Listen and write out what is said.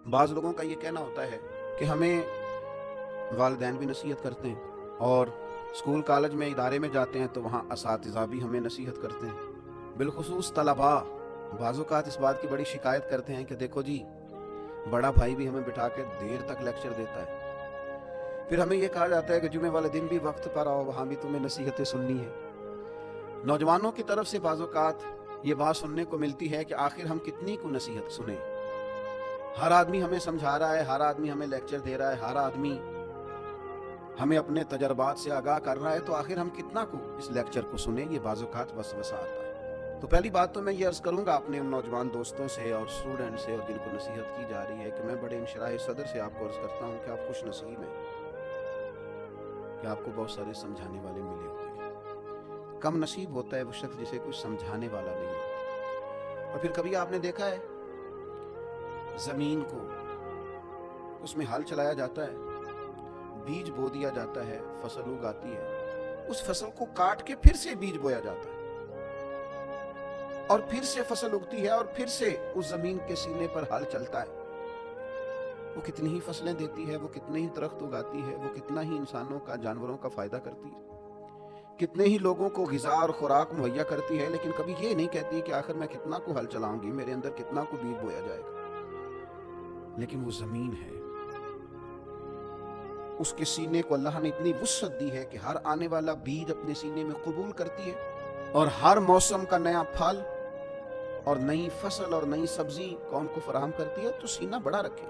بعض لوگوں کا یہ کہنا ہوتا ہے کہ ہمیں والدین بھی نصیحت کرتے ہیں، اور اسکول کالج میں ادارے میں جاتے ہیں تو وہاں اساتذہ بھی ہمیں نصیحت کرتے ہیں، بالخصوص طلباء بعض اوقات اس بات کی بڑی شکایت کرتے ہیں کہ دیکھو جی، بڑا بھائی بھی ہمیں بٹھا کے دیر تک لیکچر دیتا ہے، پھر ہمیں یہ کہا جاتا ہے کہ جمعے والے دن بھی وقت پر آؤ، وہاں بھی تمہیں نصیحتیں سننی ہے۔ نوجوانوں کی طرف سے بعض اوقات یہ بات سننے کو ملتی ہے کہ آخر ہم کتنی کو نصیحت سنیں، ہر آدمی ہمیں سمجھا رہا ہے، ہر آدمی ہمیں لیکچر دے رہا ہے، ہر آدمی ہمیں اپنے تجربات سے آگاہ کر رہا ہے، تو آخر ہم کتنا کو اس لیکچر کو سنیں، یہ بعض اوقات وسوسہ آتا ہے۔ تو پہلی بات تو میں یہ عرض کروں گا اپنے ان نوجوان دوستوں سے اور اسٹوڈنٹ سے اور جن کو نصیحت کی جا رہی ہے کہ میں بڑے انشراح صدر سے آپ کو عرض کرتا ہوں کہ آپ خوش نصیب ہیں کہ آپ کو بہت سارے سمجھانے والے ملے ہوئے ہیں۔ کم نصیب ہوتا ہے وہ شخص جسے کچھ سمجھانے والا نہیں ہوتا۔ اور پھر کبھی آپ نے دیکھا ہے زمین کو، اس میں ہل چلایا جاتا ہے، بیج بو دیا جاتا ہے، فصل اگاتی ہے، اس فصل کو کاٹ کے پھر سے بیج بویا جاتا ہے، اور پھر سے فصل اگتی ہے، اور پھر سے اس زمین کے سینے پر ہل چلتا ہے۔ وہ کتنی ہی فصلیں دیتی ہے، وہ کتنے ہی درخت اگاتی ہے، وہ کتنا ہی انسانوں کا، جانوروں کا فائدہ کرتی ہے، کتنے ہی لوگوں کو غذا اور خوراک مہیا کرتی ہے، لیکن کبھی یہ نہیں کہتی کہ آخر میں کتنا کو ہل چلاؤں گی، میرے اندر کتنا کو بیج بویا جائے گا۔ لیکن وہ زمین ہے، اس کے سینے کو اللہ نے اتنی وسعت دی ہے کہ ہر آنے والا بیج اپنے سینے میں قبول کرتی ہے، اور ہر موسم کا نیا پھل اور نئی فصل اور نئی سبزی قوم کو فراہم کرتی ہے۔ تو سینہ بڑا رکھے۔